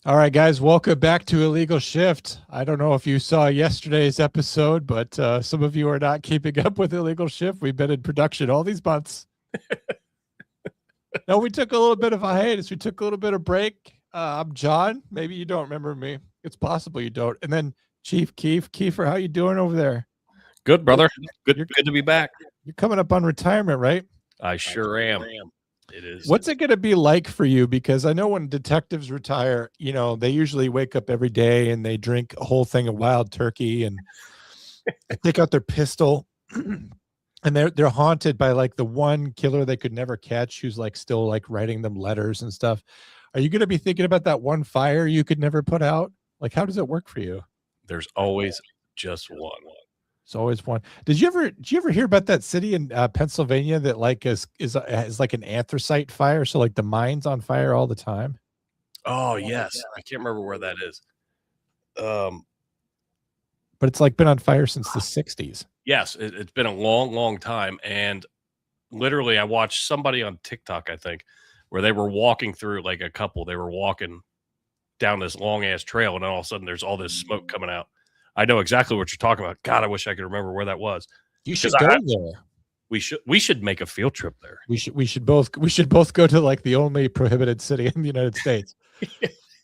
All right, guys, welcome back to Illegal Shift. I don't know if you saw yesterday's episode, but some of you are not keeping up with Illegal Shift. We've been in production all these months. No, we took a little bit of a hiatus. We took a little bit of break. I'm John. Maybe you don't remember me. It's possible you don't. And then Chief Keefe. Kiefer, how you doing over there? Good, brother. Good to be back. You're coming up on retirement, right? I sure am. It is. What's it going to be like for you? Because I know when detectives retire, they usually wake up every day and they drink a whole thing of wild turkey and take out their pistol. And they're haunted by like the one killer they could never catch who's like still like writing them letters and stuff. Are you going to be thinking about that one fire you could never put out? Like, how does it work for you? There's always just one. It's always one. Did you ever hear about that city in Pennsylvania that like is like an anthracite fire? So like the mine's on fire all the time. Oh yes, I can't remember where that is. But it's like been on fire since the 60s. Yes, it's been a long time. And literally, I watched somebody on TikTok, I think, where they were walking through, like a couple. They were walking down this long ass trail, and then all of a sudden, there's all this smoke coming out. I know exactly what you're talking about. God, I wish I could remember where that was. You should go there. We should make a field trip there. We should both go to like the only prohibited city in the United States.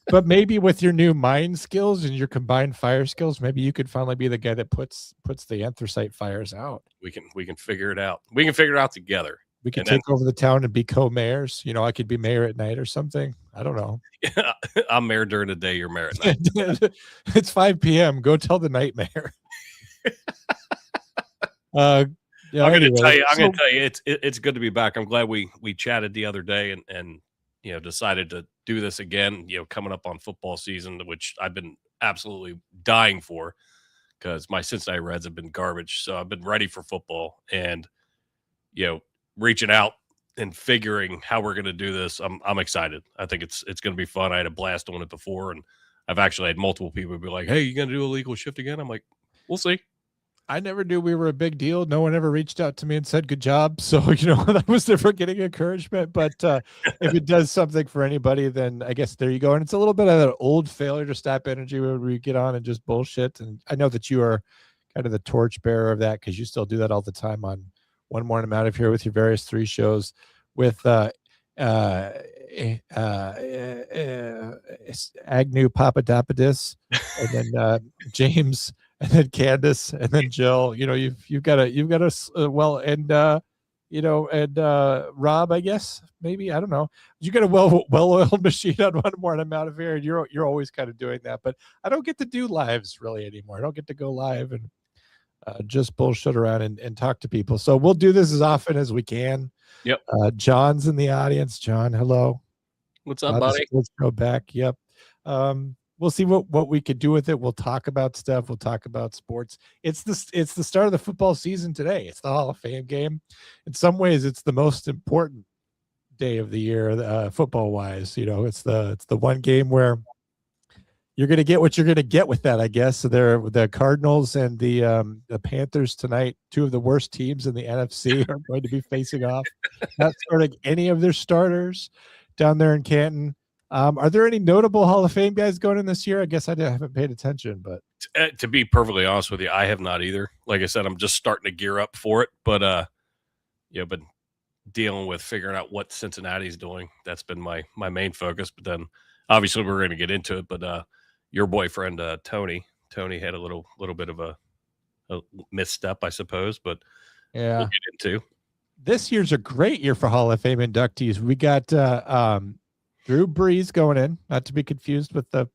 But maybe with your new mine skills and your combined fire skills, maybe you could finally be the guy that puts the anthracite fires out. We can figure it out. We can figure it out together. We can take over the town and be co-mayors. I could be mayor at night or something. I don't know. Yeah, I'm mayor during the day. You're mayor at night. It's 5 p.m. Go tell the night mayor. I'm going to tell you, it's good to be back. I'm glad we chatted the other day and decided to do this again. Coming up on football season, which I've been absolutely dying for because my Cincinnati Reds have been garbage. So I've been ready for football and reaching out and figuring how we're going to do this. I'm excited. I think it's going to be fun. I had a blast on it before, and I've actually had multiple people be like, "Hey, you going to do Illegal Shift again?" I'm like, "We'll see." I never knew we were a big deal. No one ever reached out to me and said, good job. So, I was never getting encouragement, but if it does something for anybody, then I guess there you go. And it's a little bit of that old failure to stop energy where we get on and just bullshit. And I know that you are kind of the torchbearer of that because you still do that all the time on One Morning I'm Out of Here with your various 3 shows with Agnew Papadopoulos and then James and then Candace and then Jill. You've got Rob, I guess, maybe, I don't know. You got a well-oiled machine on One More and I'm Out of Here, and you're always kind of doing that. But I don't get to do lives really anymore. I don't get to go live and just bullshit around and talk to people. So we'll do this as often as we can. Yep. John's in the audience. John, hello. What's up, buddy? Let's go back. Yep. We'll see what we could do with it. We'll talk about stuff. We'll talk about sports. It's the start of the football season today. It's the Hall of Fame game. In some ways, it's the most important day of the year, football wise. It's the one game where you're going to get what you're going to get with that, I guess. So the Cardinals and the Panthers tonight, 2 of the worst teams in the NFC, are going to be facing off. Not starting any of their starters down there in Canton. Are there any notable Hall of Fame guys going in this year? I guess I haven't paid attention, but to be perfectly honest with you, I have not either. Like I said, I'm just starting to gear up for it, but been dealing with figuring out what Cincinnati's doing. That's been my main focus. But then obviously we're going to get into it. But your boyfriend Tony had a little bit of a misstep, I suppose. But yeah, we'll get into. This year's a great year for Hall of Fame inductees. We got Drew Brees going in, not to be confused with the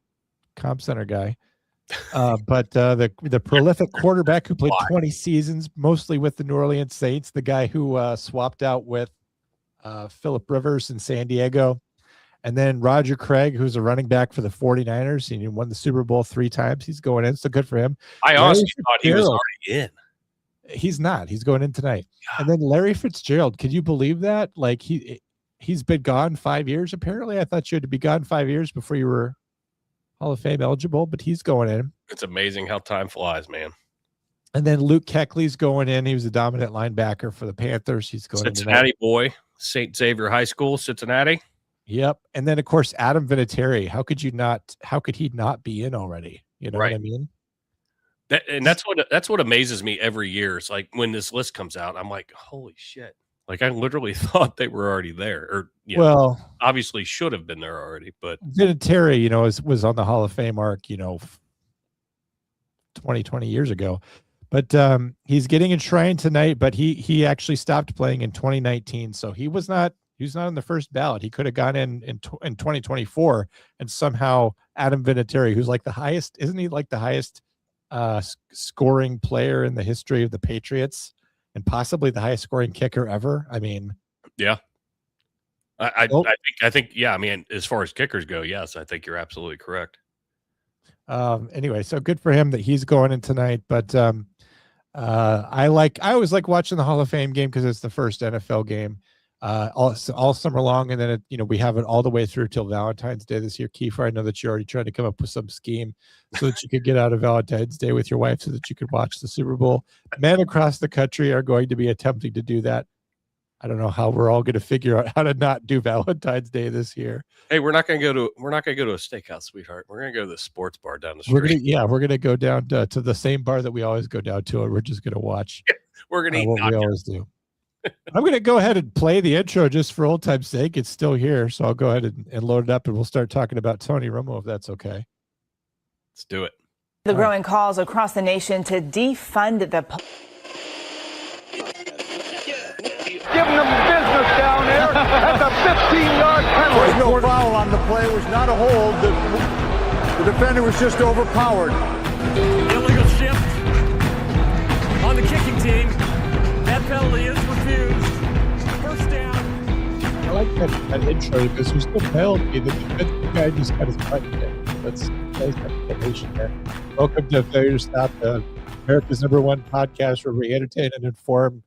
Comp Center guy, but the prolific quarterback who played 20 seasons, mostly with the New Orleans Saints, the guy who swapped out with Phillip Rivers in San Diego, and then Roger Craig, who's a running back for the 49ers, and he won the Super Bowl 3 times. He's going in, so good for him. I honestly thought he was already in. He's not. He's going in tonight. God. And then Larry Fitzgerald, could you believe that? Like he's been gone 5 years, apparently. I thought you had to be gone 5 years before you were Hall of Fame eligible, but he's going in. It's amazing how time flies, man. And then Luke Kuechly's going in. He was a dominant linebacker for the Panthers. He's going Cincinnati boy, St. Xavier High School, Cincinnati. Yep. And then of course Adam Vinatieri. How could he not be in already? You know what Right. I mean? That's what amazes me every year. It's like when this list comes out, I'm like, holy shit. Like I literally thought they were already there, or Well, obviously should have been there already. But Vinatieri, was on the Hall of Fame arc, 20 years ago. But he's getting enshrined tonight, but he actually stopped playing in 2019. So he was not on the first ballot. He could have gone in 2024, and somehow Adam Vinatieri, who's like the highest, isn't he like the highest scoring player in the history of the Patriots, and possibly the highest scoring kicker ever? I mean, yeah. I think yeah. I mean, as far as kickers go, yes, I think you're absolutely correct. Anyway, so good for him that he's going in tonight. But I always like watching the Hall of Fame game because it's the first NFL game all summer long, and then we have it all the way through till Valentine's Day this year. Kiefer, I know that you're already trying to come up with some scheme so that you could get out of Valentine's Day with your wife so that you could watch the Super Bowl. Men across the country are going to be attempting to do that. I don't know how we're all going to figure out how to not do Valentine's Day this year. Hey, we're not going to go to a steakhouse, sweetheart. We're going to go to the sports bar down the street. We're gonna go down to the same bar that we always go down to, and we're just gonna watch. We're gonna eat what we always do. I'm gonna go ahead and play the intro just for old time's sake. It's still here, so I'll go ahead and load it up, and we'll start talking about Tony Romo if that's okay. Let's do it. The growing calls across the nation to defund the giving them business down there at the 15-yard penalty. There was no foul on the play. It was not a hold. The defender was just overpowered. Illegal shift on the kicking team. That penalty is refused. First down. I like that intro because there's no penalty. The guy just got his butt kicked. That's nice explanation there. Welcome to Failure to Stop, America's #1 podcast where we entertain and inform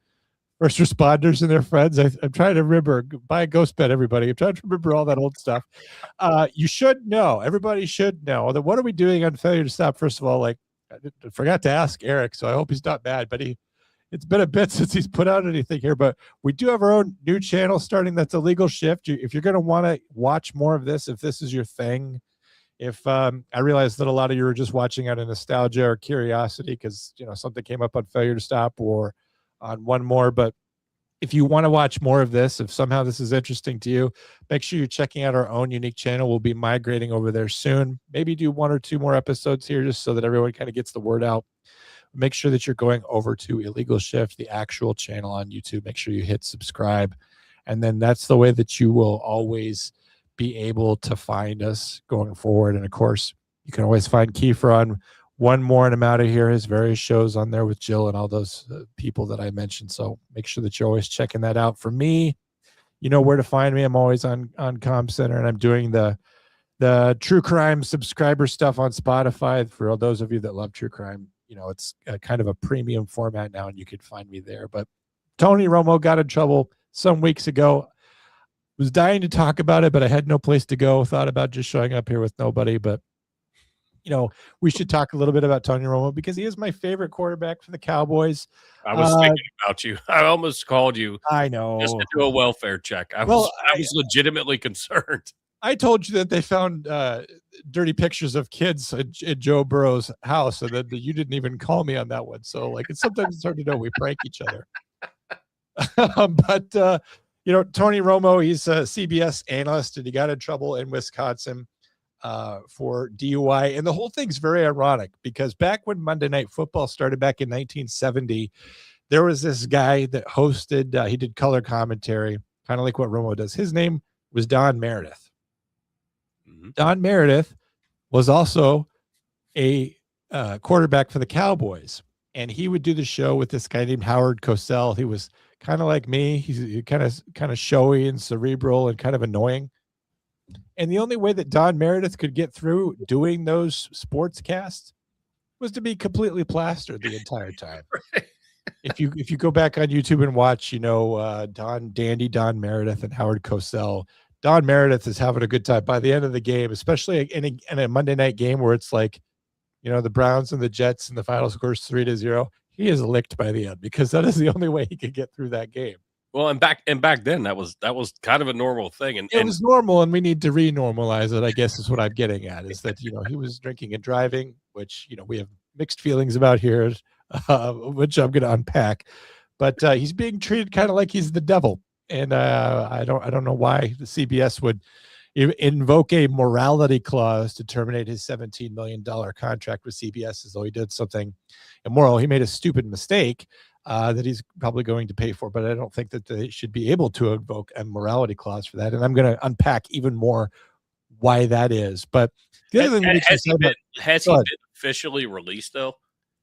first responders and their friends. I'm trying to remember. Buy a ghost bed, everybody. I'm trying to remember all that old stuff. You should know. Everybody should know that. What are we doing on Failure to Stop? First of all, I forgot to ask Eric, so I hope he's not mad. But it's been a bit since he's put out anything here. But we do have our own new channel starting. That's a legal shift. If you're going to want to watch more of this, if this is your thing, if I realize that a lot of you are just watching out of nostalgia or curiosity because something came up on Failure to Stop or on one more, but if you want to watch more of this, if somehow this is interesting to you, make sure you're checking out our own unique channel. We'll be migrating over there soon. Maybe do 1 or 2 more episodes here just so that everyone kind of gets the word out. Make sure that you're going over to Illegal Shift, the actual channel on YouTube. Make sure you hit subscribe, and then that's the way that you will always be able to find us going forward. And of course, you can always find Kiefer on One More and I'm Out of Here, his various shows on there with Jill and all those people that I mentioned. So make sure that you're always checking that out. For me, you know where to find me. I'm always on Com Center, and I'm doing the true crime subscriber stuff on Spotify. For those of you that love true crime, it's kind of a premium format now, and you can find me there. But Tony Romo got in trouble some weeks ago. Was dying to talk about it, but I had no place to go. Thought about just showing up here with nobody, but we should talk a little bit about Tony Romo because he is my favorite quarterback for the Cowboys. I was thinking about you. I almost called you. I know. Just to do a welfare check. I was legitimately concerned. I told you that they found dirty pictures of kids at Joe Burrow's house, and then you didn't even call me on that one. So, sometimes it's hard to know. We prank each other. But Tony Romo, he's a CBS analyst, and he got in trouble in Wisconsin for DUI. And the whole thing's very ironic because back when Monday Night Football started back in 1970, there was this guy that hosted, he did color commentary, kind of like what Romo does. His name was Don Meredith. Mm-hmm. Don Meredith was also a quarterback for the Cowboys. And he would do the show with this guy named Howard Cosell. He was kind of like me. He's kind of showy and cerebral and kind of annoying. And the only way that Don Meredith could get through doing those sports casts was to be completely plastered the entire time. Right. If you go back on YouTube and watch, Don Meredith and Howard Cosell, Don Meredith is having a good time by the end of the game, especially in a Monday night game where it's like, the Browns and the Jets and the final score is 3-0. He is licked by the end because that is the only way he could get through that game. Well, and back then that was kind of a normal thing, and It was normal, and we need to re-normalize it, I guess is what I'm getting at, is that, he was drinking and driving, which, we have mixed feelings about here, which I'm going to unpack, but he's being treated kind of like he's the devil. And I don't know why the CBS would invoke a morality clause to terminate his $17 million contract with CBS as though he did something immoral. He made a stupid mistake that he's probably going to pay for, but I don't think that they should be able to invoke a morality clause for that. And I'm going to unpack even more why that is. But the other thing has he been officially released though?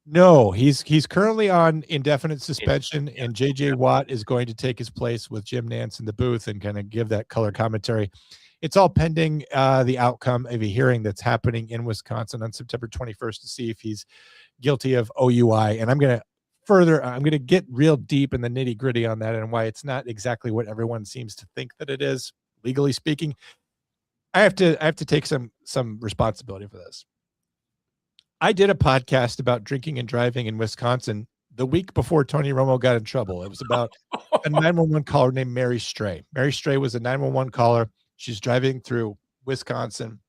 No, he's currently on indefinite suspension, and JJ Watt is going to take his place with Jim Nantz in the booth and kind of give that color commentary. It's all pending the outcome of a hearing that's happening in Wisconsin on September 21st to see if he's guilty of OUI. And I'm going to get real deep in the nitty gritty on that and why it's not exactly what everyone seems to think that it is, legally speaking. I have to take some responsibility for this. I did a podcast about drinking and driving in Wisconsin the week before Tony Romo got in trouble. It was about a 911 caller named Mary Stray. Mary Stray was a 911 caller. She's driving through Wisconsin,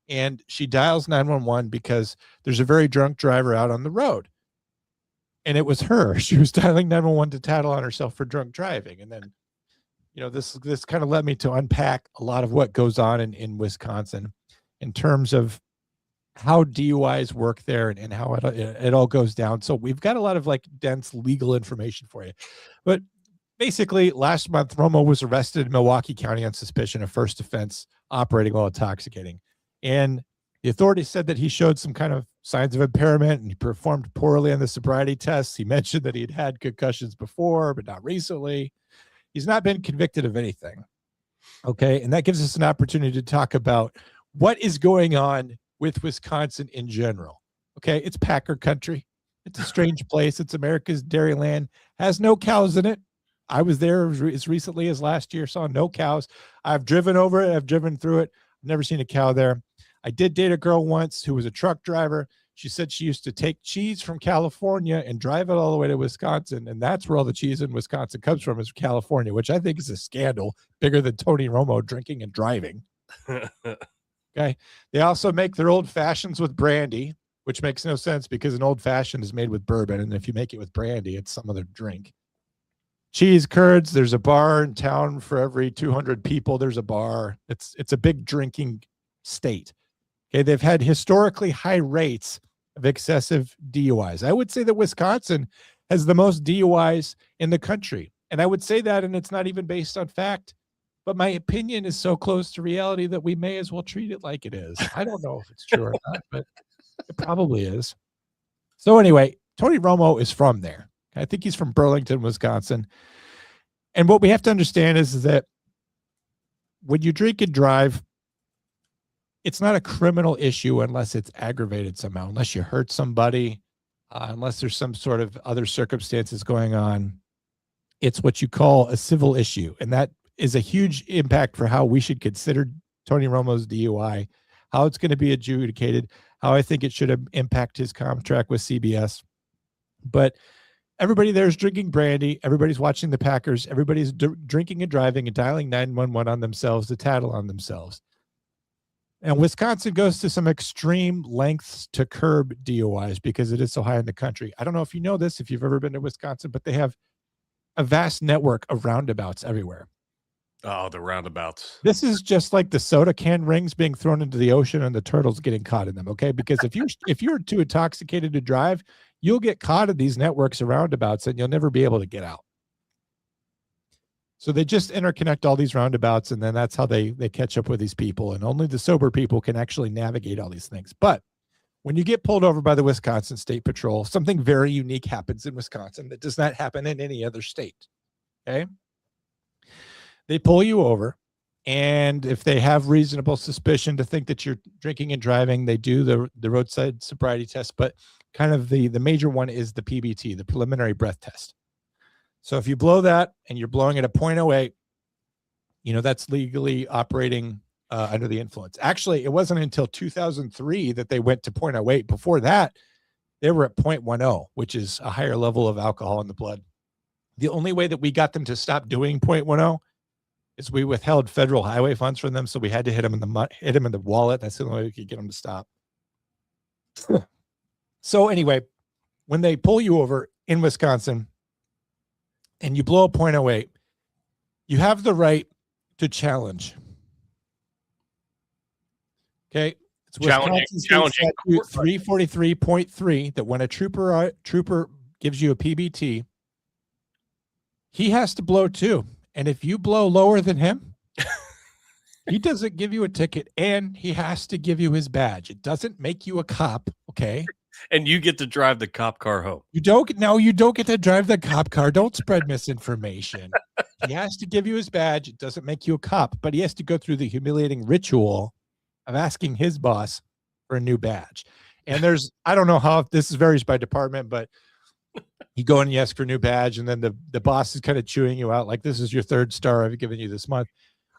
and she dials 911 because there's a very drunk driver out on the road. And it was her. She was dialing 911 to tattle on herself for drunk driving. And then, this kind of led me to unpack a lot of what goes on in Wisconsin in terms of how DUIs work there and how it all goes down. So we've got a lot of dense legal information for you. But basically, last month, Romo was arrested in Milwaukee County on suspicion of first offense operating while intoxicating. And the authorities said that he showed some kind of signs of impairment and he performed poorly on the sobriety tests. He mentioned that he'd had concussions before, but not recently. He's not been convicted of anything. Okay. And that gives us an opportunity to talk about what is going on with Wisconsin in general. Okay. It's Packer country. It's a strange place. It's America's dairyland, has no cows in it. I was there as recently as last year, saw no cows. I've driven over it. I've driven through it. I've never seen a cow there. I did date a girl once who was a truck driver. She said she used to take cheese from California and drive it all the way to Wisconsin. And that's where all the cheese in Wisconsin comes from, is California, which I think is a scandal bigger than Tony Romo drinking and driving. Okay. They also make their old fashions with brandy, which makes no sense because an old fashioned is made with bourbon. And if you make it with brandy, it's some other drink. Cheese curds. There's a bar in town for every 200 people. There's a bar. It's a big drinking state. Okay. They've had historically high rates of excessive DUIs. I would say that Wisconsin has the most DUIs in the country. And I would say that, and it's not even based on fact, but my opinion is so close to reality that we may as well treat it like it is. I don't know if it's true or not, but it probably is. So anyway, Tony Romo is from there. I think he's from Burlington, Wisconsin. And what we have to understand is that when you drink and drive, it's not a criminal issue unless it's aggravated somehow, unless you hurt somebody, unless there's some sort of other circumstances going on. It's what you call a civil issue. And that is a huge impact for how we should consider Tony Romo's DUI, how it's going to be adjudicated, how I think it should impact his contract with CBS. But everybody there is drinking brandy. Everybody's watching the Packers. Everybody's drinking and driving and dialing 911 on themselves to tattle on themselves. And Wisconsin goes to some extreme lengths to curb DUIs because it is so high in the country. I don't know if you know this, if you've ever been to Wisconsin, but they have a vast network of roundabouts everywhere. Oh, the roundabouts. This is just like the soda can rings being thrown into the ocean and the turtles getting caught in them. Okay. Because if you're too intoxicated to drive, you'll get caught in these networks of roundabouts and you'll never be able to get out. So they just interconnect all these roundabouts, and then that's how they catch up with these people. And only the sober people can actually navigate all these things. But when you get pulled over by the Wisconsin State Patrol, something very unique happens in Wisconsin that does not happen in any other state. Okay. They pull you over, and if they have reasonable suspicion to think that you're drinking and driving, they do the roadside sobriety test. But kind of the major one is the PBT, the preliminary breath test. So if you blow that and you're blowing at a 0.08, that's legally operating under the influence. Actually, it wasn't until 2003 that they went to 0.08. Before that, they were at 0.10, which is a higher level of alcohol in the blood. The only way that we got them to stop doing 0.10 is we withheld federal highway funds from them, so we had to hit them in the wallet. That's the only way we could get them to stop. So anyway, when they pull you over in Wisconsin and you blow a 0.08, you have the right to challenge. Okay, it's Wisconsin State Statute 343.3 that when a trooper gives you a PBT, he has to blow too. And if you blow lower than him, he doesn't give you a ticket, and he has to give you his badge. It doesn't make you a cop, okay? And you get to drive the cop car home. You don't get to drive the cop car. Don't spread misinformation. He has to give you his badge. It doesn't make you a cop, but he has to go through the humiliating ritual of asking his boss for a new badge. And I don't know how this varies by department, but you go and you ask for a new badge, and then the boss is kind of chewing you out like, this is your third star I've given you this month.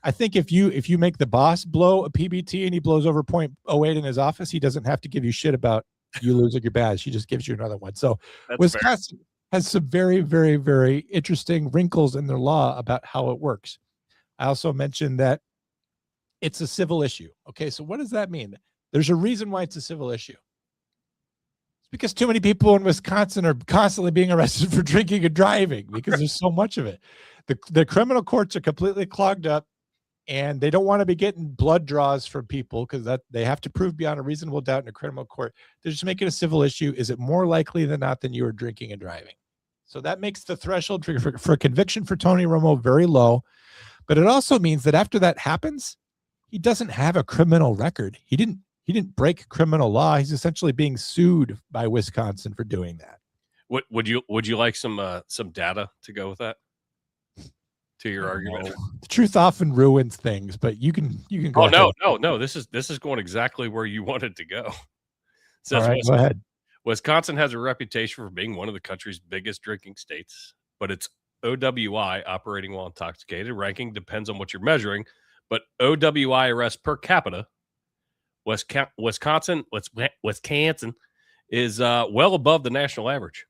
I think if you make the boss blow a PBT and he blows over 0.08 in his office, he doesn't have to give you shit about you losing your badge. He just gives you another one. So That's Wisconsin has some very, very, very interesting wrinkles in their law about how it works. I also mentioned that it's a civil issue. Okay, so what does that mean? There's a reason why it's a civil issue. It's because too many people in Wisconsin are constantly being arrested for drinking and driving because there's so much of it. The criminal courts are completely clogged up, and they don't want to be getting blood draws from people because that they have to prove beyond a reasonable doubt in a criminal court. They're just making a civil issue. Is it more likely than not than you are drinking and driving? So that makes the threshold for conviction for Tony Romo very low. But it also means that after that happens, he doesn't have a criminal record. He didn't break criminal law. He's essentially being sued by Wisconsin for doing that. Would you like some data to go with that? To your argument? The truth often ruins things, but you can go. Oh, no. This is going exactly where you wanted to go. All right, go ahead. Wisconsin has a reputation for being one of the country's biggest drinking states, but its OWI, operating while intoxicated, ranking depends on what you're measuring. But OWI arrests per capita, Wisconsin is well above the national average.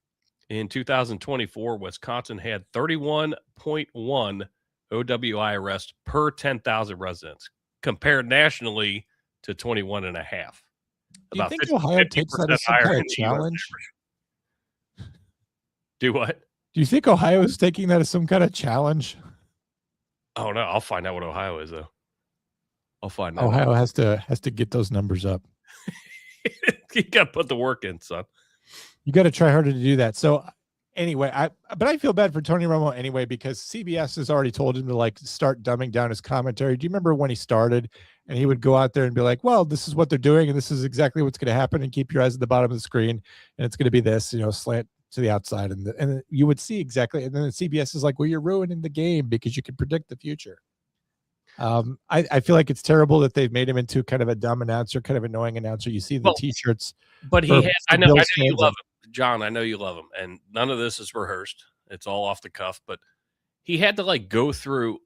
In 2024, Wisconsin had 31.1 OWI arrests per 10,000 residents, compared nationally to 21.5. Do you think Ohio takes that as some kind of challenge? Do what? Do you think Ohio is taking that as some kind of challenge? Oh no, I'll find out what Ohio is though. I'll find out. Ohio has to get those numbers up. You got to put the work in, son. You got to try harder to do that. So anyway, but I feel bad for Tony Romo anyway, because CBS has already told him to like start dumbing down his commentary. Do you remember when he started and he would go out there and be like, well, this is what they're doing and this is exactly what's going to happen, and keep your eyes at the bottom of the screen and it's going to be this, slant to the outside, and you would see exactly. And then CBS is like, well, you're ruining the game because you can predict the future. I feel like it's terrible that they've made him into kind of a dumb announcer, kind of annoying announcer. You see the t-shirts, but I know you love him, John. I know you love him, and none of this is rehearsed. It's all off the cuff. But he had to like go through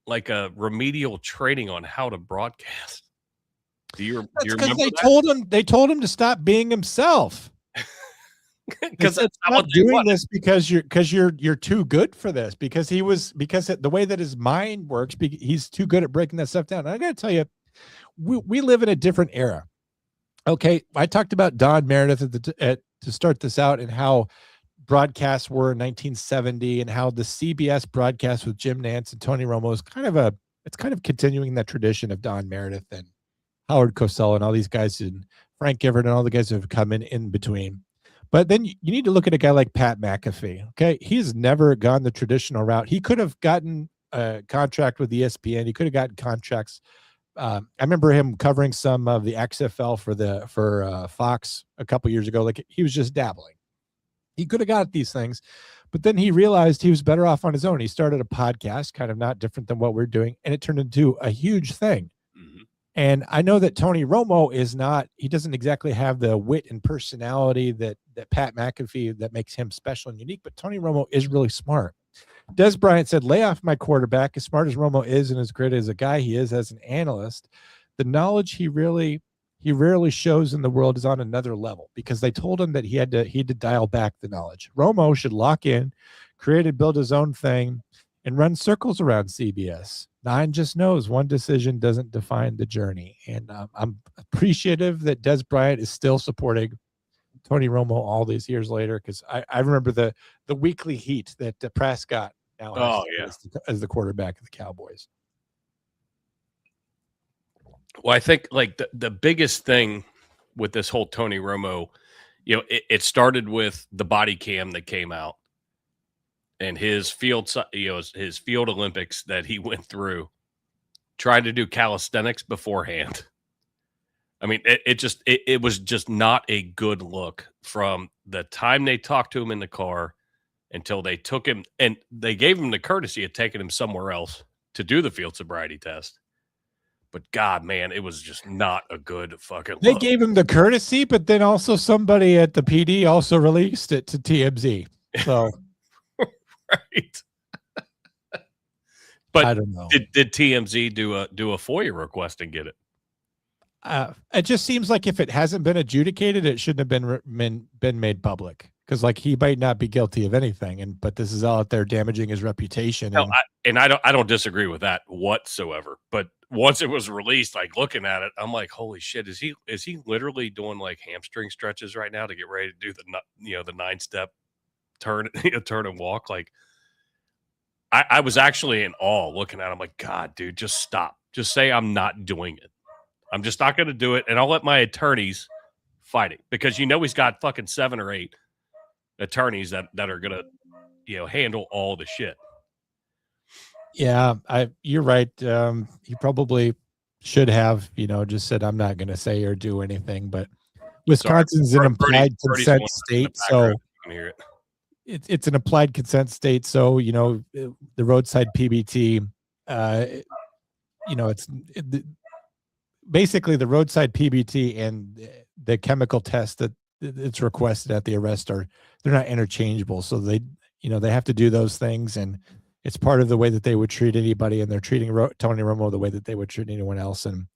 like a remedial training on how to broadcast. Do you remember? They told him to stop being himself. Because it's not doing this because you're too good for this, because the way that his mind works, he's too good at breaking that stuff down. And I got to tell you, we live in a different era. Okay, I talked about Don Meredith to start this out, and how broadcasts were in 1970, and how the CBS broadcast with Jim Nantz and Tony Romo is kind of continuing that tradition of Don Meredith and Howard Cosell and all these guys, and Frank Gifford and all the guys who have come in between. But then you need to look at a guy like Pat McAfee. Okay, he's never gone the traditional route. He could have gotten a contract with ESPN. He could have gotten contracts. I remember him covering some of the XFL for Fox a couple years ago. Like, he was just dabbling. He could have got these things, but then he realized he was better off on his own. He started a podcast, kind of not different than what we're doing, and it turned into a huge thing. And I know that Tony Romo he doesn't exactly have the wit and personality that Pat McAfee that makes him special and unique, but Tony Romo is really smart. Des Bryant said, lay off my quarterback. As smart as Romo is and as great as a guy he is as an analyst, the knowledge he rarely shows in the world is on another level, because they told him that he had to dial back the knowledge. Romo should lock in, build his own thing, and run circles around CBS. Nine just knows one decision doesn't define the journey. And I'm appreciative that Des Bryant is still supporting Tony Romo all these years later, because I remember the weekly heat that Prescott now has as the quarterback of the Cowboys. Well, I think like the biggest thing with this whole Tony Romo, it started with the body cam that came out and his field Olympics that he went through, tried to do calisthenics beforehand. I mean, it was just not a good look from the time they talked to him in the car until they took him, and they gave him the courtesy of taking him somewhere else to do the field sobriety test. But God, man, it was just not a good fucking look. They gave him the courtesy, but then also somebody at the PD also released it to TMZ. So, right. But I don't know. Did TMZ do a FOIA request and get it? It just seems like if it hasn't been adjudicated, it shouldn't have been made public, because like he might not be guilty of anything, but this is all out there damaging his reputation. No, I don't disagree with that whatsoever. But once it was released, like looking at it, I'm like, holy shit, is he literally doing like hamstring stretches right now to get ready to do the 9-step turn and walk? Like I was actually in awe looking at him, like, God, dude, just stop. Just say I'm not doing it. I'm just not going to do it, and I'll let my attorneys fight it, because he's got fucking 7 or 8 attorneys that are going to handle all the shit. Yeah, you're right. He probably should have just said, I'm not going to say or do anything. But Wisconsin's an implied consent state, so it's an applied consent state. So the roadside PBT, it's basically the roadside PBT and the chemical test that it's requested at the arrest they're not interchangeable. So they have to do those things, and it's part of the way that they would treat anybody, and they're treating Tony Romo the way that they would treat anyone else. And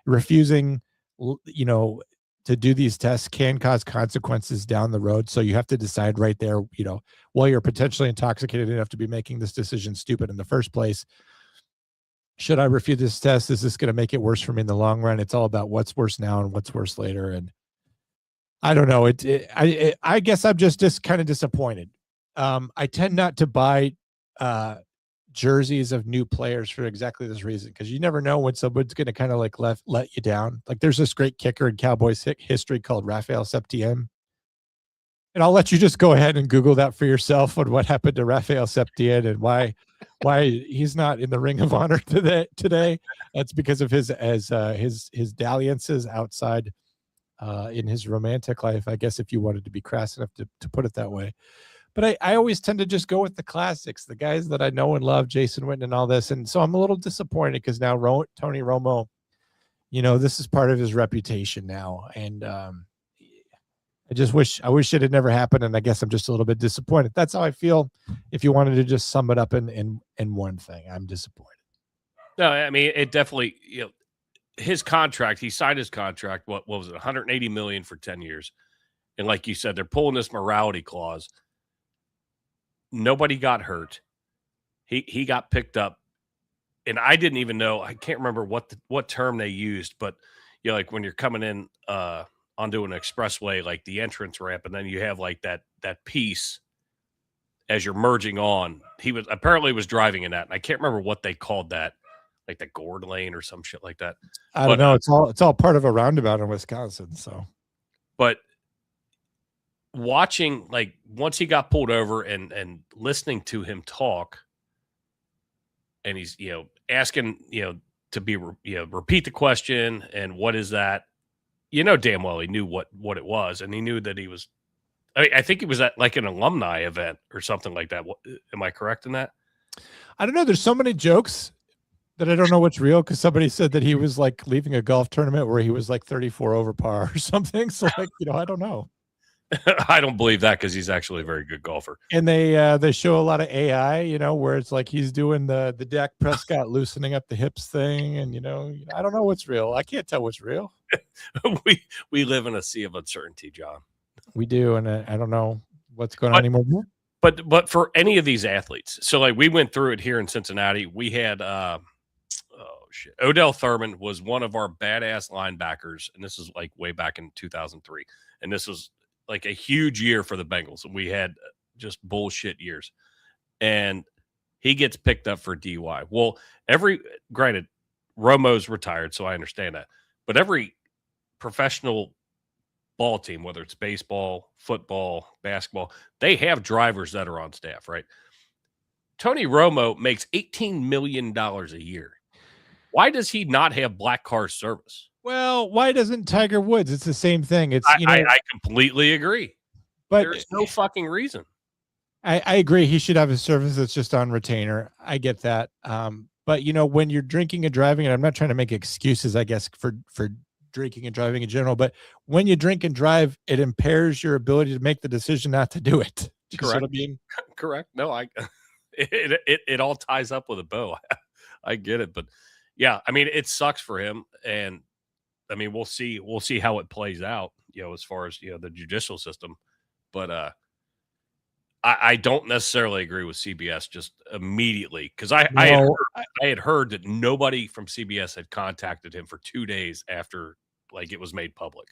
refusing, to do these tests can cause consequences down the road. So you have to decide right there, while you're potentially intoxicated enough to be making this decision stupid in the first place, should I refuse this test? Is this going to make it worse for me in the long run? It's all about what's worse now and what's worse later. And I don't know. I guess I'm just kind of disappointed. I tend not to buy jerseys of new players for exactly this reason, because you never know when someone's going to kind of like let you down. Like there's this great kicker in Cowboys history called Raphael Septien. And I'll let you just go ahead and Google that for yourself on what happened to Raphael Septien and why he's not in the Ring of Honor today. That's because of his dalliances outside in his romantic life, I guess, if you wanted to be crass enough to put it that way. But I always tend to just go with the classics, the guys that I know and love, Jason Witten and all this. And so I'm a little disappointed, because now Tony Romo, this is part of his reputation now. And I wish it had never happened. And I guess I'm just a little bit disappointed. That's how I feel. If you wanted to just sum it up in one thing, I'm disappointed. No, I mean, it definitely, his contract, he signed his contract. What was it? $180 million for 10 years. And like you said, they're pulling this morality clause. Nobody got hurt. He got picked up, and I didn't even know. I can't remember what term they used, but like when you're coming in onto an expressway, like the entrance ramp, and then you have like that piece as you're merging on. He was apparently driving in that, and I can't remember what they called that, like the gourd lane or some shit like that. I don't know. It's all part of a roundabout in Wisconsin. So, but watching, like, once he got pulled over and listening to him talk, and he's asking to be repeat the question and what is that, damn well he knew what it was, and he knew that he was, I think he was at like an alumni event or something like that. Am I correct in that? I don't know. There's so many jokes that I don't know what's real, because somebody said that he was like leaving a golf tournament where he was like 34 over par or something. So like, I don't know. I don't believe that, because he's actually a very good golfer. And they show a lot of AI, where it's like he's doing the Dak Prescott loosening up the hips thing, and I don't know what's real. I can't tell what's real. we live in a sea of uncertainty, John. We do, and I don't know what's going on anymore. But for any of these athletes, so like we went through it here in Cincinnati. We had Odell Thurman was one of our badass linebackers, and this is like way back in 2003. And this was like a huge year for the Bengals. We had just bullshit years. And he gets picked up for DUI. Well, granted, Romo's retired, so I understand that. But every professional ball team, whether it's baseball, football, basketball, they have drivers that are on staff, right? Tony Romo makes $18 million a year. Why does he not have black car service? Well, why doesn't Tiger Woods? It's the same thing. It's I completely agree. But there's no fucking reason. I agree. He should have a service that's just on retainer. I get that. But when you're drinking and driving, and I'm not trying to make excuses, I guess, for drinking and driving in general, but when you drink and drive, it impairs your ability to make the decision not to do it. Correct. I mean? Correct. No, it all ties up with a bow. I get it, but yeah, I mean, it sucks for him, and I mean, we'll see how it plays out, as far as the judicial system, but I don't necessarily agree with CBS just immediately, because I had heard that nobody from CBS had contacted him for 2 days after it was made public.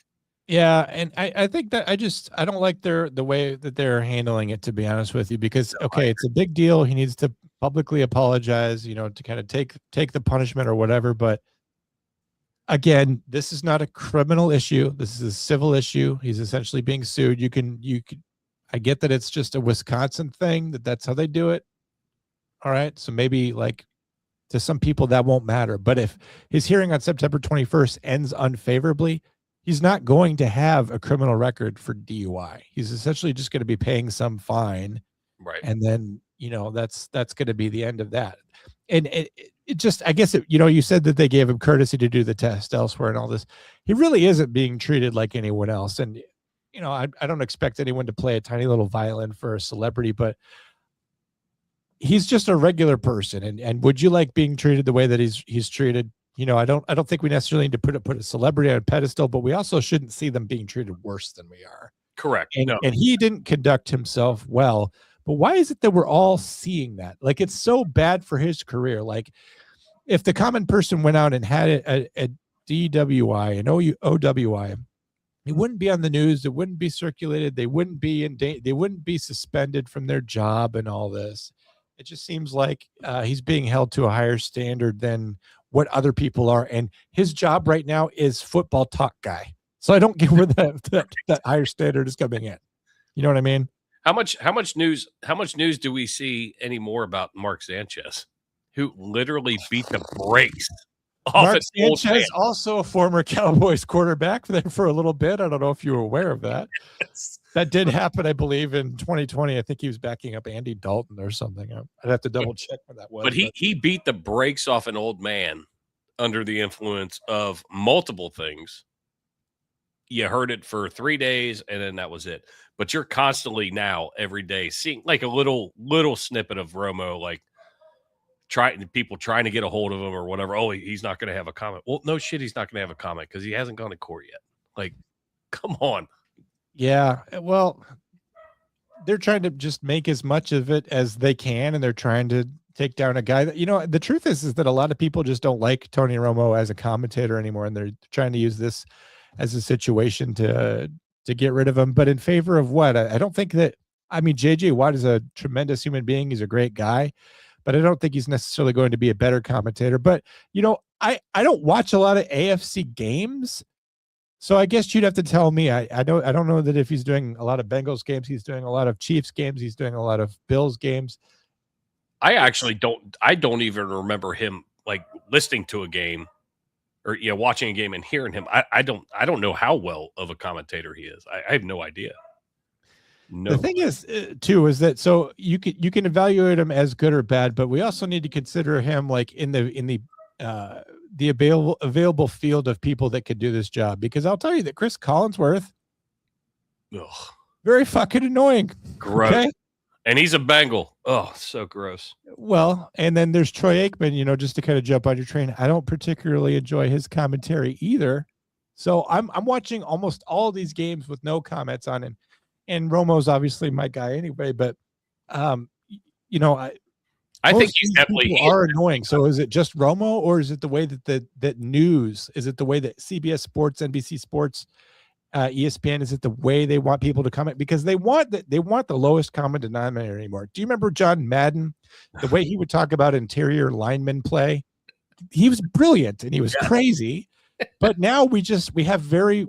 Yeah, and I think that I don't like the way that they're handling it, to be honest with you, because it's a big deal. He needs to publicly apologize, to kind of take the punishment or whatever. But again, this is not a criminal issue. This is a civil issue. He's essentially being sued. You could. I get that it's just a Wisconsin thing, that's how they do it. All right. So maybe to some people that won't matter. But if his hearing on September 21st ends unfavorably, he's not going to have a criminal record for DUI. He's essentially just going to be paying some fine. Right. And then, that's going to be the end of that. And it just, I guess, you said that they gave him courtesy to do the test elsewhere and all this. He really isn't being treated like anyone else. And, I don't expect anyone to play a tiny little violin for a celebrity, but he's just a regular person. And would you like being treated the way that he's treated? I don't think we necessarily need to put a celebrity on a pedestal, but we also shouldn't see them being treated worse than we are. Correct. And he didn't conduct himself well. But why is it that we're all seeing that? It's so bad for his career. If the common person went out and had a DWI, an OWI, it wouldn't be on the news. It wouldn't be circulated. They wouldn't be they wouldn't be suspended from their job and all this. It just seems like he's being held to a higher standard than what other people are. And his job right now is football talk guy. So I don't get where that higher standard is coming in. You know what I mean? How much news do we see anymore about Mark Sanchez, who literally beat the brakes off Mark an old man? Sanchez, also a former Cowboys quarterback for a little bit. I don't know if you were aware of that. Yes. That did happen, I believe, in 2020. I think he was backing up Andy Dalton or something. I'd have to double check when that was. But he beat the brakes off an old man under the influence of multiple things. You heard it for 3 days, and then that was it. But you're constantly now, every day, seeing a little snippet of Romo, people trying to get a hold of him or whatever. Oh, he's not going to have a comment. Well, no shit, he's not going to have a comment because he hasn't gone to court yet. Come on. Yeah, well, they're trying to just make as much of it as they can, and they're trying to take down a guy that, the truth is that a lot of people just don't like Tony Romo as a commentator anymore, and they're trying to use this as a situation to get rid of him. But in favor of what? I don't think that, JJ Watt is a tremendous human being. He's a great guy, but I don't think he's necessarily going to be a better commentator. But, I don't watch a lot of AFC games. So I guess you'd have to tell me. I don't know that if he's doing a lot of Bengals games, he's doing a lot of Chiefs games, he's doing a lot of Bills games. I actually don't even remember him listening to a game or watching a game and hearing him. I don't know how well of a commentator he is. I have no idea. No. The thing is, too, is that so you can evaluate him as good or bad, but we also need to consider him in the available field of people that could do this job. Because I'll tell you that Chris Collinsworth, very fucking annoying. Gross. Okay? And he's a Bengal. Oh, so gross. Well, and then there's Troy Aikman, just to kind of jump on your train. I don't particularly enjoy his commentary either. So I'm watching almost all these games with no comments on it. And Romo's obviously my guy anyway, but you know, I most think of he's these definitely people are annoying. So is it just Romo, or is it the way that that news? Is it the way that CBS Sports, NBC Sports, ESPN? Is it the way they want people to comment? Because they want the lowest common denominator anymore. Do you remember John Madden? The way he would talk about interior lineman play, he was brilliant and he was crazy. But now we have very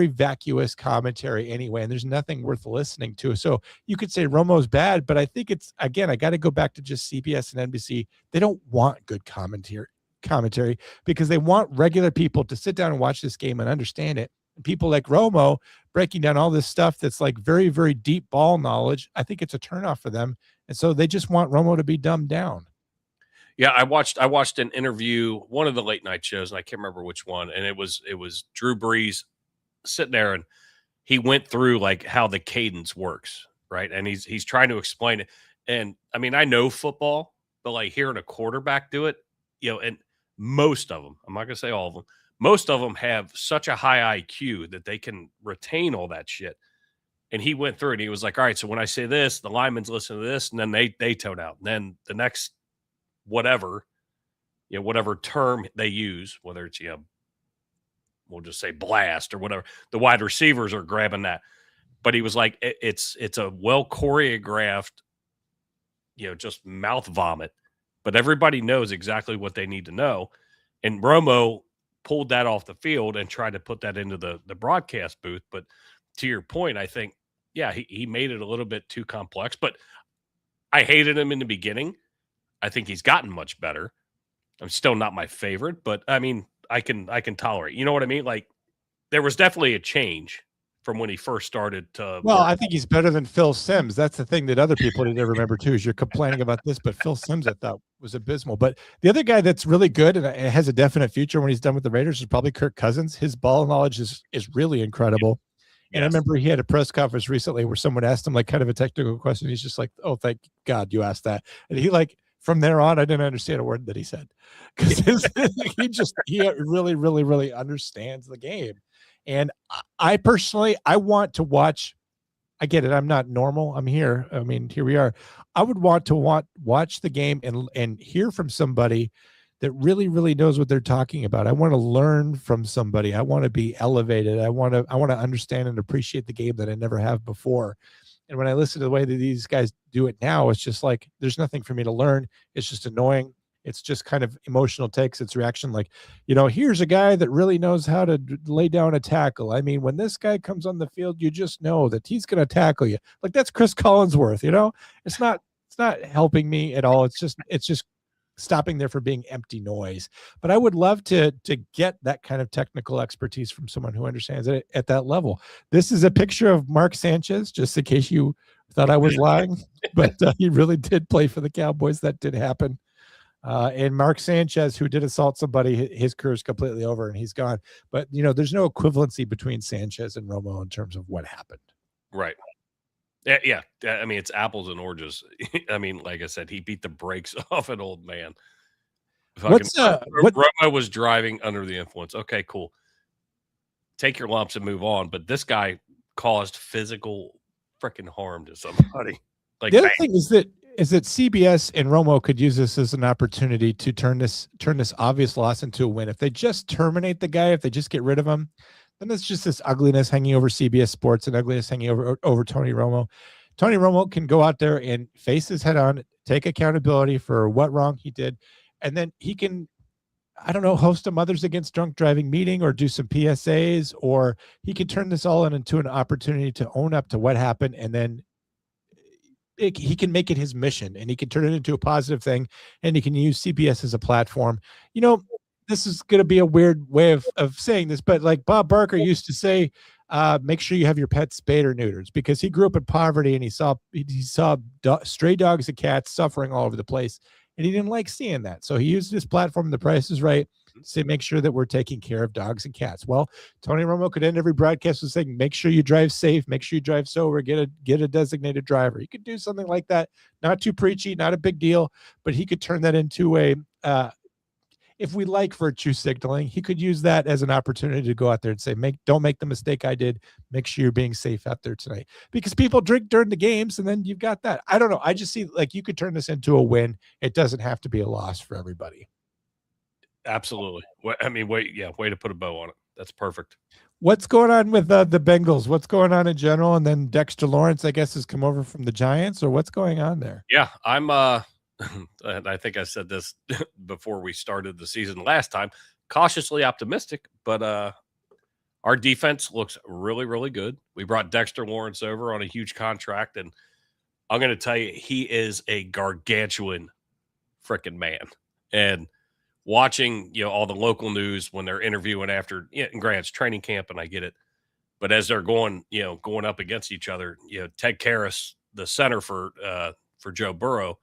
vacuous commentary anyway, and there's nothing worth listening to. So you could say Romo's bad, but I think it's, again, I got to go back to just CBS and NBC. They don't want good commentary because they want regular people to sit down and watch this game and understand it. And people like Romo breaking down all this stuff that's like very, very deep ball knowledge, I think it's a turnoff for them. And so they just want Romo to be dumbed down. Yeah, I watched an interview, one of the late night shows, and I can't remember which one. And it was Drew Brees sitting there, and he went through like how the cadence works, right? And he's trying to explain it. And I mean, I know football, but like hearing a quarterback do it, and most of them, I'm not gonna say all of them, most of them have such a high IQ that they can retain all that shit. And he went through it, and he was like, all right, so when I say this, the linemen's listen to this, and then they tone out. And then the next whatever term they use, whether it's, we'll just say blast or whatever, the wide receivers are grabbing that. But he was like, it's a well choreographed, just mouth vomit, but everybody knows exactly what they need to know. And Romo pulled that off the field and tried to put that into the broadcast booth. But to your point, I think, yeah, he made it a little bit too complex, but I hated him in the beginning. I think he's gotten much better. I'm still not my favorite, but I mean, I can tolerate. You know what I mean? Like, there was definitely a change from when he first started to. Well, I think he's better than Phil Simms. That's the thing that other people need to remember too. Is you're complaining about this, but Phil Simms I thought was abysmal. But the other guy that's really good and has a definite future when he's done with the Raiders is probably Kirk Cousins. His ball knowledge is really incredible. And I remember he had a press conference recently where someone asked him like kind of a technical question. He's just like, "Oh, thank God you asked that." And he like, from there on, I didn't understand a word that he said because he really, really, really understands the game. And I personally, I want to watch. I get it. I'm not normal. I'm here. I mean, here we are. I would want to watch the game and hear from somebody that really, really knows what they're talking about. I want to learn from somebody. I want to be elevated. I want to understand and appreciate the game that I never have before. And when I listen to the way that these guys do it now, it's just like, there's nothing for me to learn. It's just annoying. It's just kind of emotional takes. It's reaction. Like, here's a guy that really knows how to lay down a tackle. I mean, when this guy comes on the field, you just know that he's going to tackle you. Like, that's Chris Collinsworth, it's not helping me at all. It's just stopping there for being empty noise. But I would love to get that kind of technical expertise from someone who understands it at that level. This is a picture of Mark Sanchez, just in case you thought I was lying, but he really did play for the Cowboys. That did happen. And Mark Sanchez, who did assault somebody, his career is completely over and he's gone. But, there's no equivalency between Sanchez and Romo in terms of what happened. Right. Yeah. I mean, it's apples and oranges. I mean, like I said, he beat the brakes off an old man. Romo was driving under the influence. Okay, cool. Take your lumps and move on. But this guy caused physical freaking harm to somebody. Like, the other thing is that CBS and Romo could use this as an opportunity to turn this obvious loss into a win. If they just terminate the guy, if they just get rid of him, then it's just this ugliness hanging over CBS Sports and ugliness hanging over Tony Romo. Tony Romo can go out there and face his head on, take accountability for what wrong he did, and then he can, I don't know, host a Mothers Against Drunk Driving meeting or do some PSAs, or he could turn this all into an opportunity to own up to what happened, and then he can make it his mission, and he can turn it into a positive thing, and he can use CBS as a platform. This is going to be a weird way of saying this, but like Bob Barker used to say, make sure you have your pets spayed or neutered, because he grew up in poverty and he saw stray dogs and cats suffering all over the place, and he didn't like seeing that. So he used his platform, The Price is Right, to make sure that we're taking care of dogs and cats. Well, Tony Romo could end every broadcast with saying, make sure you drive safe, make sure you drive sober, get a designated driver. He could do something like that. Not too preachy, not a big deal, but he could turn that into if we like virtue signaling, he could use that as an opportunity to go out there and say, don't make the mistake I did. Make sure you're being safe out there tonight, because people drink during the games and then you've got that. I don't know. I just see like you could turn this into a win. It doesn't have to be a loss for everybody. Absolutely. I mean, way to put a bow on it. That's perfect. What's going on with the Bengals? What's going on in general? And then Dexter Lawrence, I guess, has come over from the Giants, or what's going on there? Yeah, I'm and I think I said this before we started the season last time, cautiously optimistic, but our defense looks really, really good. We brought Dexter Lawrence over on a huge contract, and I'm going to tell you, he is a gargantuan freaking man. And watching, all the local news when they're interviewing after, and Grant's training camp, and I get it, but as they're going up against each other, Ted Karras, the center for Joe Burrow,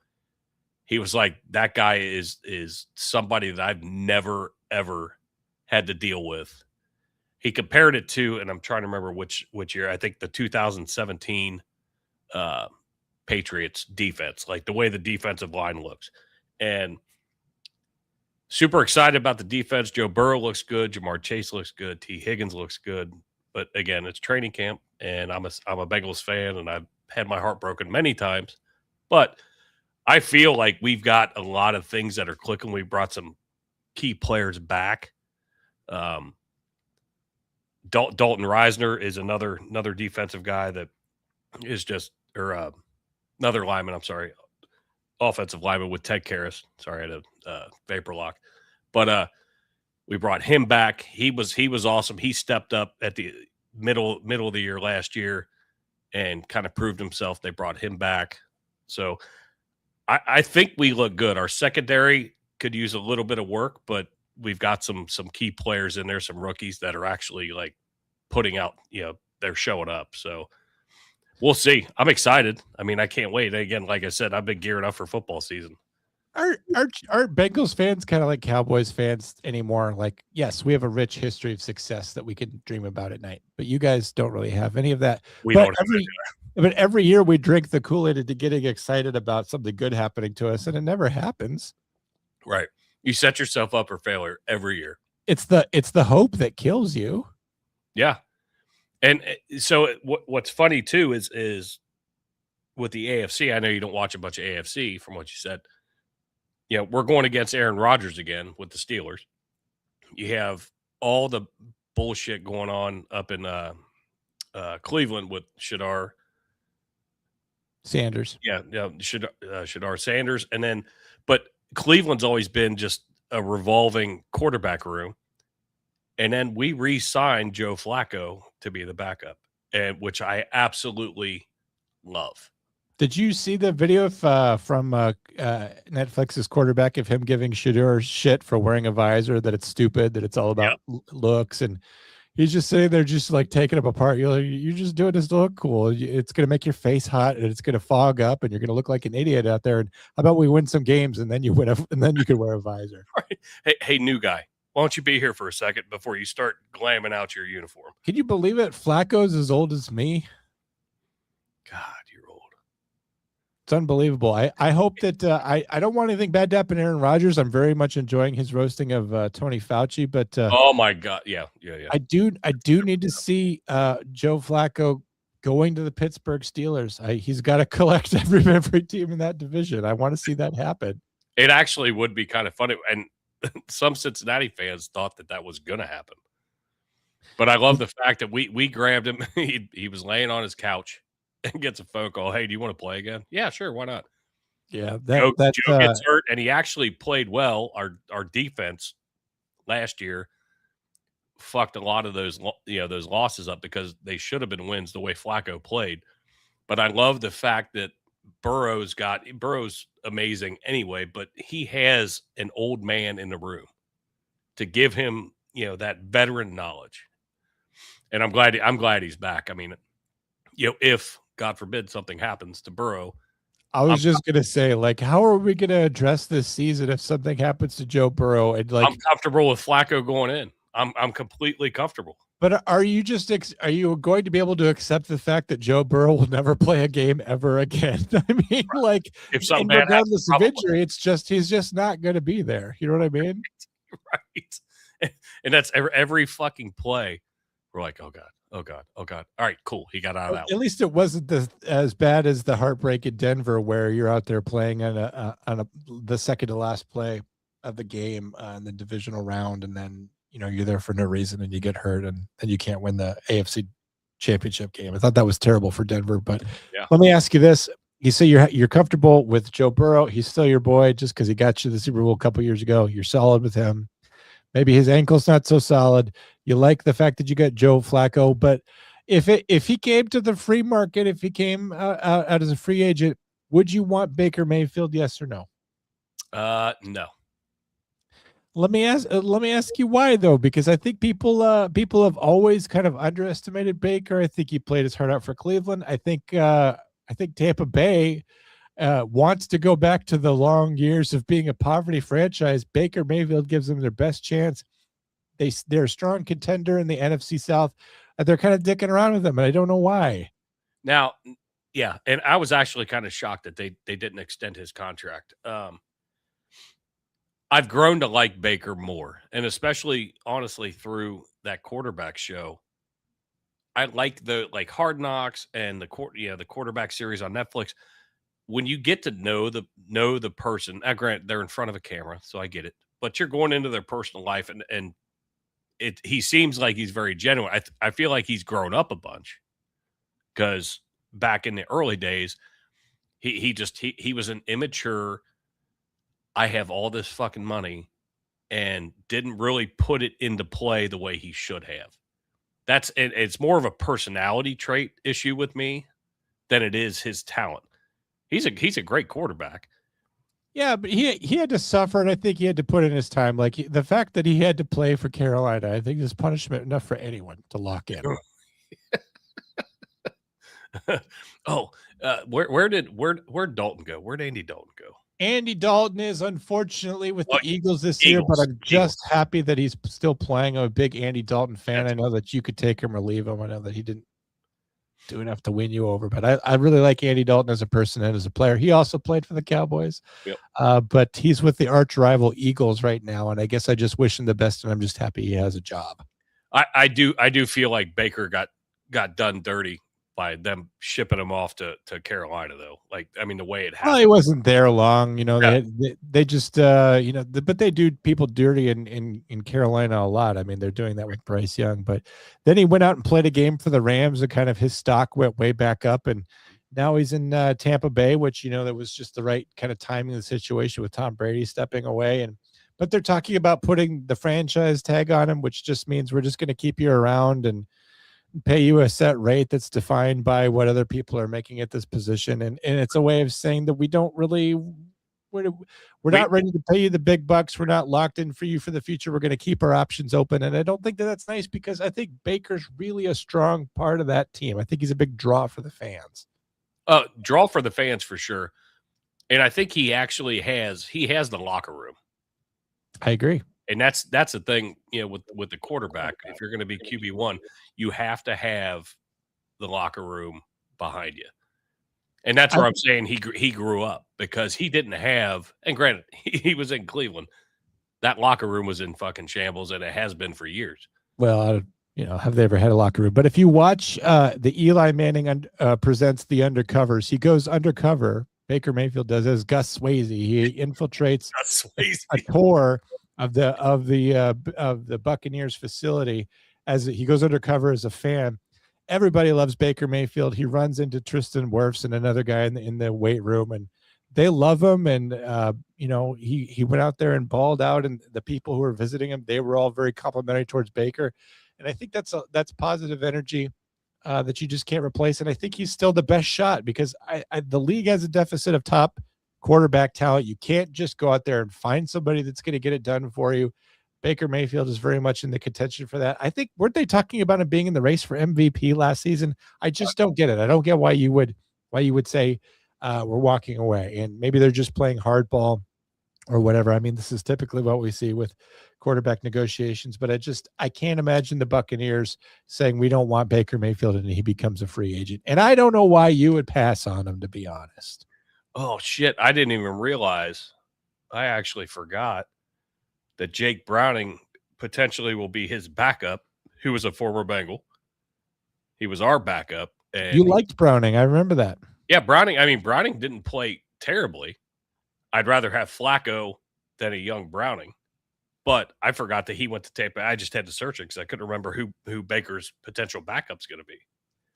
he was like, that guy is somebody that I've never, ever had to deal with. He compared it to, and I'm trying to remember which year, I think the 2017 Patriots defense, like the way the defensive line looks. And super excited about the defense. Joe Burrow looks good. Jamar Chase looks good. T. Higgins looks good. But again, it's training camp, and I'm a Bengals fan, and I've had my heart broken many times. But I feel like we've got a lot of things that are clicking. We brought some key players back. Dalton Reisner is another defensive guy that is just, or another lineman, I'm sorry, offensive lineman with Ted Karras. Sorry, I had a vapor lock. But we brought him back. He was awesome. He stepped up at the middle of the year last year and kind of proved himself. They brought him back. So I think we look good. Our secondary could use a little bit of work, but we've got some key players in there, some rookies that are actually like putting out, they're showing up. So we'll see. I'm excited. I mean, I can't wait. Again, like I said, I've been gearing up for football season. Are Bengals fans kind of like Cowboys fans anymore? Like, yes, we have a rich history of success that we can dream about at night, but you guys don't really have any of that. But every year we drink the Kool-Aid into getting excited about something good happening to us, and it never happens. Right. You set yourself up for failure every year. It's the hope that kills you. Yeah. And so what's funny too is with the AFC, I know you don't watch a bunch of AFC from what you said. We're going against Aaron Rodgers again with the Steelers. You have all the bullshit going on up in Cleveland with Shadar Sanders. Yeah, Shadar Sanders. And then, but Cleveland's always been just a revolving quarterback room. And then we re-signed Joe Flacco to be the backup, and which I absolutely love. Did you see the video from Netflix's quarterback of him giving Shador shit for wearing a visor, that it's stupid, that it's all about looks, and he's just sitting there just like taking him apart. You're just doing this to look cool. It's going to make your face hot, and it's going to fog up, and you're going to look like an idiot out there. And how about we win some games, and then you can wear a visor. Right. Hey, new guy. Why don't you be here for a second before you start glamming out your uniform? Can you believe it? Flacco's as old as me. God, you're old. It's unbelievable. I hope that I don't want anything bad to happen to Aaron Rodgers. I'm very much enjoying his roasting of Tony Fauci, but oh my God, yeah. I do need to see Joe Flacco going to the Pittsburgh Steelers. He's got to collect every team in that division. I want to see that happen. It actually would be kind of funny, and some Cincinnati fans thought that was going to happen. But I love the fact that we grabbed him. He was laying on his couch and gets a phone call. Hey, do you want to play again? Yeah, sure. Why not? Yeah. Joe gets hurt, and he actually played well. Our defense last year fucked a lot of those losses up because they should have been wins the way Flacco played. But I love the fact that Burrow's amazing anyway, but he has an old man in the room to give him, that veteran knowledge. And I'm glad he's back. I mean, if God forbid something happens to Burrow, I was just going to say, like, how are we going to address this season if something happens to Joe Burrow? And like, I'm comfortable with Flacco going in. I'm completely comfortable. But are you going to be able to accept the fact that Joe Burrow will never play a game ever again? I mean, like, if something bad regardless of injury, it's just he's just not going to be there. You know what I mean? Right. And that's every fucking play. We're like, oh God, oh God, oh God. All right, cool. He got out of that At least it wasn't as bad as the heartbreak in Denver, where you're out there playing on the second to last play of the game in the divisional round, and then you're there for no reason and you get hurt, and then you can't win the AFC championship game. I thought that was terrible for Denver. But Yeah. let me ask you this: you say you're comfortable with Joe Burrow. He's still your boy just because he got you the Super Bowl a couple years ago. You're solid with him. Maybe his ankle's not so solid. You like the fact that you got Joe Flacco, but if he came to the free market, if he came out as a free agent, would you want Baker Mayfield? Yes or no? No. Let me ask you why though, because I think people have always kind of underestimated Baker. I think he played his heart out for Cleveland. I think Tampa Bay wants to go back to the long years of being a poverty franchise. Baker Mayfield gives them their best chance. They're a strong contender in the NFC South. They're kind of dicking around with them, and I don't know why. Now, yeah, and I was actually kind of shocked that they didn't extend his contract. I've grown to like Baker more, and especially honestly through that quarterback show. I like the Hard Knocks and the quarterback series on Netflix. When you get to know the person, granted they're in front of a camera, so I get it, but you're going into their personal life, and he seems like he's very genuine. I feel like he's grown up a bunch, because back in the early days, he was an immature, I have all this fucking money, and didn't really put it into play the way he should have. It's more of a personality trait issue with me than it is his talent. He's a great quarterback. Yeah, but he had to suffer, and I think he had to put in his time. Like the fact that he had to play for Carolina, I think is punishment enough for anyone to lock in. Where'd Dalton go? Where'd Andy Dalton go? Andy Dalton is unfortunately with the Eagles this year, but I'm just Eagles. happy that he's still playing. I'm a big Andy Dalton fan. That's I know that you could take him or leave him. I know that he didn't do enough to win you over, but I really like Andy Dalton as a person and as a player. He also played for the Cowboys, but he's with the arch rival Eagles right now, and I guess I just wish him the best, and I'm just happy he has a job. I do feel like Baker got done dirty by them shipping him off to Carolina, though. The way it happened. Well, he wasn't there long, they just but they do people dirty in Carolina a lot. I mean, they're doing that with Bryce Young, but then he went out and played a game for the Rams, and kind of his stock went way back up, and now he's in Tampa Bay, which that was just the right kind of timing of the situation with Tom Brady stepping away. But they're talking about putting the franchise tag on him, which just means we're just going to keep you around and pay you a set rate that's defined by what other people are making at this position. And it's a way of saying that we don't really, we're not ready to pay you the big bucks. We're not locked in for you for the future. We're going to keep our options open. And I don't think that that's nice, because I think Baker's really a strong part of that team. I think he's a big draw for the fans. Draw for the fans for sure. And I think he actually has the locker room. I agree. And that's the thing, with the quarterback. If you're going to be QB1, you have to have the locker room behind you. And that's where I'm saying he grew up, because he didn't have, and granted, he was in Cleveland. That locker room was in fucking shambles, and it has been for years. Well, have they ever had a locker room? But if you watch the Eli Manning presents The Undercovers, he goes undercover. Baker Mayfield does, as Gus Swayze. He infiltrates a tour of the Buccaneers facility as he goes undercover as a fan. Everybody loves Baker Mayfield. He runs into Tristan Wirfs and another guy in the weight room, and they love him. And he went out there and balled out, and the people who were visiting him, they were all very complimentary towards Baker. And I think that's positive energy that you just can't replace. And I think he's still the best shot, because the league has a deficit of top quarterback talent. You can't just go out there and find somebody that's going to get it done for you. Baker Mayfield is very much in the contention for that. I think, weren't they talking about him being in the race for MVP last season? I just don't get it. I don't get why you would say we're walking away, and maybe they're just playing hardball or whatever. I mean, this is typically what we see with quarterback negotiations, but I can't imagine the Buccaneers saying we don't want Baker Mayfield and he becomes a free agent. And I don't know why you would pass on him, to be honest. Oh shit, I didn't even realize. I actually forgot. that Jake Browning potentially will be his backup, who was a former Bengal. He was our backup. And You liked Browning. I remember that. yeah, Browning didn't play terribly. I'd rather have Flacco than a young Browning. But I forgot that he went to Tampa. I just had to search it because I couldn't remember who Baker's potential backup's going to be.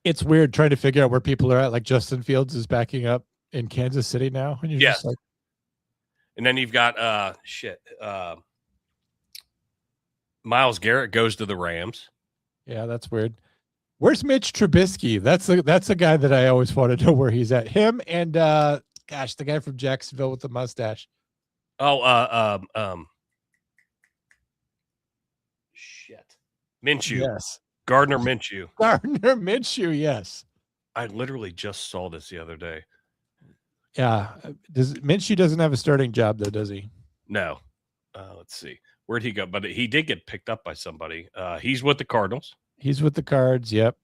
It's weird trying to figure out where people are at. Like Justin Fields is backing up in Kansas City now. And you're just like, and then you've got Myles Garrett goes to the Rams. yeah, that's weird. Where's Mitch Trubisky? That's a guy that I always want to know where he's at. Him and the guy from Jacksonville with the mustache. Minshew. Yes. Gardner Minshew. Gardner Minshew, yes. I literally just saw this the other day. Yeah. Minshew doesn't have a starting job though, does he? No. Let's see. Where'd he go? But he did get picked up by somebody. He's with the Cardinals. He's with the Cards, yep.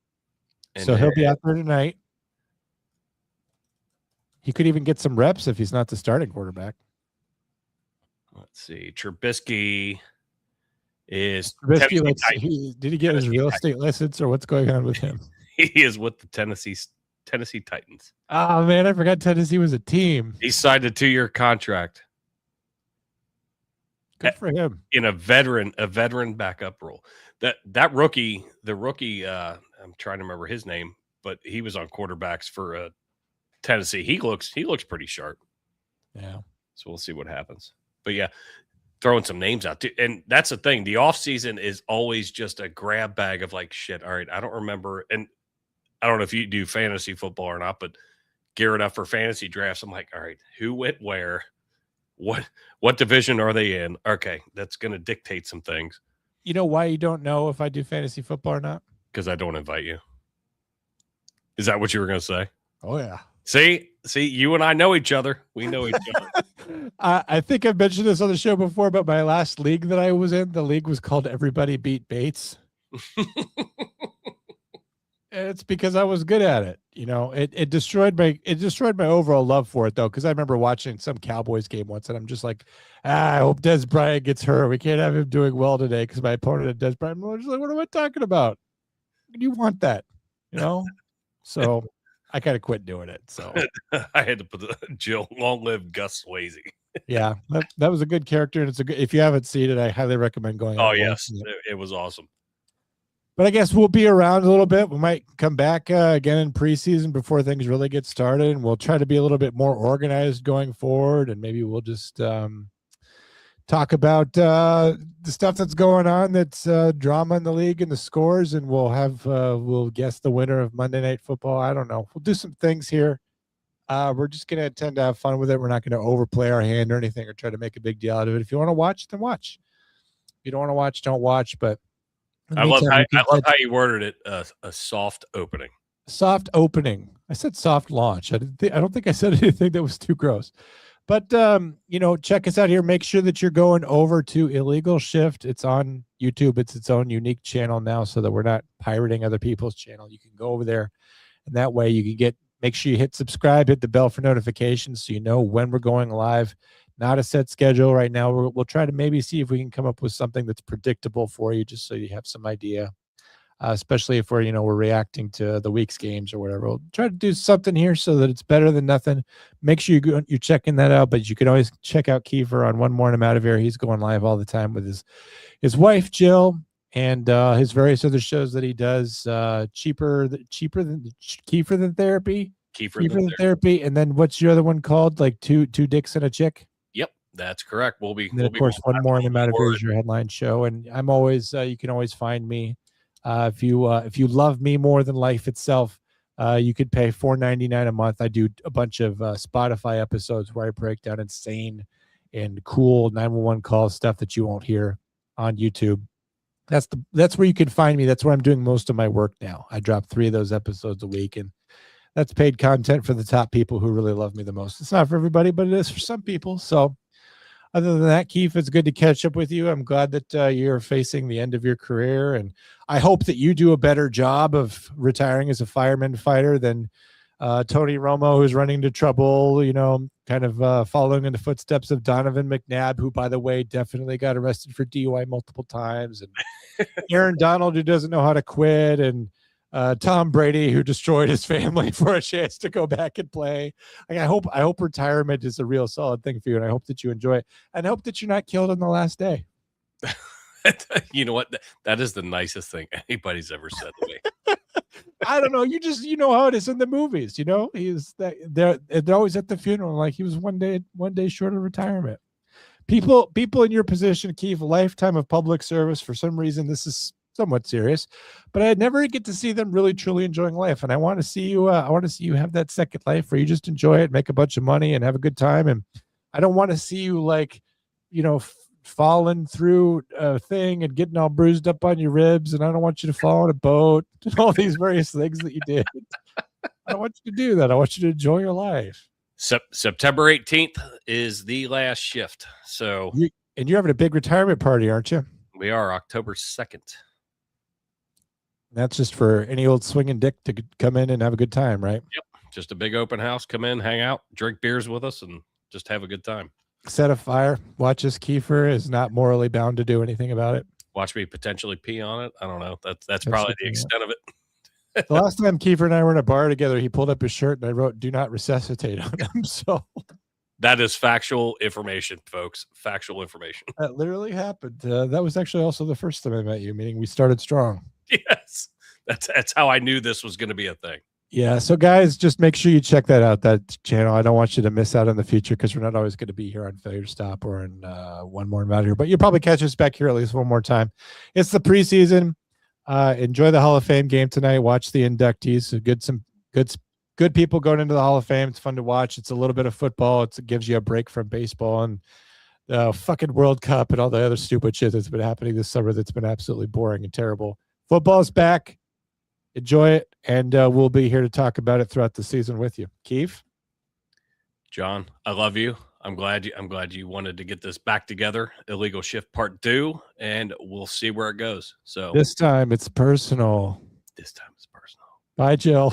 And so he'll be out there tonight. He could even get some reps if he's not the starting quarterback. Let's see. Trubisky is did he get his real estate license or what's going on with him? He is with the Tennessee Titans. Oh man, I forgot Tennessee was a team. He signed a 2-year contract. Good for him. In a veteran backup role. The rookie, I'm trying to remember his name, but he was on quarterbacks for Tennessee. He looks pretty sharp. Yeah. So we'll see what happens. But yeah, throwing some names out too. And that's the thing. The offseason is always just a grab bag of like shit. All right, I don't remember. And I don't know if you do fantasy football or not, but gearing up for fantasy drafts, I'm like, all right, who went where? What division are they in? Okay, that's going to dictate some things. You know why you don't know if I do fantasy football or not? Because I don't invite you. Is that what you were going to say? Oh, yeah. See, you and I know each other. We know each other. I think I've mentioned this on the show before, but my last league that I was in, the league was called Everybody Beat Bates. It's because I was good at it. You know, it destroyed my overall love for it though. Cause I remember watching some Cowboys game once and I'm just like, I hope Des Bryant gets hurt. We can't have him doing well today. Cause my opponent had Des Bryant. I'm just like, what am I talking about? You want that, you know? So I kind of quit doing it. So I had to put Jill, long live Gus Swayze. Yeah, that was a good character. And if you haven't seen it, I highly recommend going. Oh yes. It was awesome. But I guess we'll be around a little bit. We might come back again in preseason before things really get started, and we'll try to be a little bit more organized going forward. And maybe we'll just talk about the stuff that's going on, that's drama in the league and the scores, and we'll guess the winner of Monday Night Football. I don't know. We'll do some things here. We're just going to tend to have fun with it. We're not going to overplay our hand or anything or try to make a big deal out of it. If you want to watch, then watch. If you don't want to watch, don't watch. But I love how you worded it. A soft opening. Soft opening. I said soft launch. I don't think I said anything that was too gross. But check us out here. Make sure that you're going over to Illegal Shift. It's on YouTube. It's its own unique channel now, so that we're not pirating other people's channel. You can go over there, and that way you can make sure you hit subscribe, hit the bell for notifications, so you know when we're going live. Not a set schedule right now. We'll try to maybe see if we can come up with something that's predictable for you, just so you have some idea. Especially if we're reacting to the week's games or whatever. We'll try to do something here so that it's better than nothing. Make sure you're checking that out. But you can always check out Kiefer on One More and I'm Out of Here. He's going live all the time with his wife Jill and his various other shows that he does. Cheaper than Kiefer than Therapy. Kiefer than Therapy. And then what's your other one called? Like two dicks and a chick. Yep, that's correct. We'll be. And then of course One More and I'm Out of Here is your headline show. And I'm always you can always find me. If you love me more than life itself, you could pay $4.99 a month. I do a bunch of Spotify episodes where I break down insane and cool 911 calls, stuff that you won't hear on YouTube. That's where you can find me. That's where I'm doing most of my work now. I drop 3 of those episodes a week, and that's paid content for the top people who really love me the most. It's not for everybody, but it is for some people. So other than that, Keith, it's good to catch up with you. I'm glad that you're facing the end of your career, and I hope that you do a better job of retiring as a fireman fighter than Tony Romo, who's running into trouble, kind of following in the footsteps of Donovan McNabb, who, by the way, definitely got arrested for DUI multiple times, and Aaron Donald, who doesn't know how to quit, and Tom Brady, who destroyed his family for a chance to go back and play. Like, I hope retirement is a real solid thing for you, and I hope that you enjoy it, and I hope that you're not killed on the last day. You know what? That is the nicest thing anybody's ever said to me. I don't know. You know how it is in the movies. He's that they're always at the funeral. Like, he was one day short of retirement. People in your position, Keith, a lifetime of public service. For some reason, this is somewhat serious, but I never get to see them really truly enjoying life. And I want to see you. I want to see you have that second life where you just enjoy it, make a bunch of money, and have a good time. And I don't want to see you falling through a thing and getting all bruised up on your ribs. And I don't want you to fall on a boat and all these various things that you did. I don't want you to do that. I want you to enjoy your life. September 18th is the last shift. So, and you're having a big retirement party, aren't you? We are, October 2nd. That's just for any old swinging dick to come in and have a good time, right? Yep. Just a big open house. Come in, hang out, drink beers with us, and just have a good time. Set a fire. Watch us. Kiefer is not morally bound to do anything about it. Watch me potentially pee on it. I don't know. That's probably the extent of it. The last time Kiefer and I were in a bar together, he pulled up his shirt and I wrote, "Do not resuscitate" on him. So that is factual information, folks. Factual information. That literally happened. That was actually also the first time I met you, meaning we started strong. Yes. That's how I knew this was going to be a thing. Yeah. So guys, just make sure you check that out, that channel. I don't want you to miss out on the future, because we're not always going to be here on Failure to Stop or in One More About Here, but you'll probably catch us back here at least one more time. It's the preseason. Enjoy the Hall of Fame game tonight. Watch the inductees. Some good people going into the Hall of Fame. It's fun to watch. It's a little bit of football. It gives you a break from baseball and fucking World Cup and all the other stupid shit that's been happening this summer that's been absolutely boring and terrible. Football's back. Enjoy it, and we'll be here to talk about it throughout the season with you. Keith? John, I love you. I'm glad you wanted to get this back together. Illegal Shift Part 2, and we'll see where it goes. So this time it's personal. This time it's personal. Bye, Jill.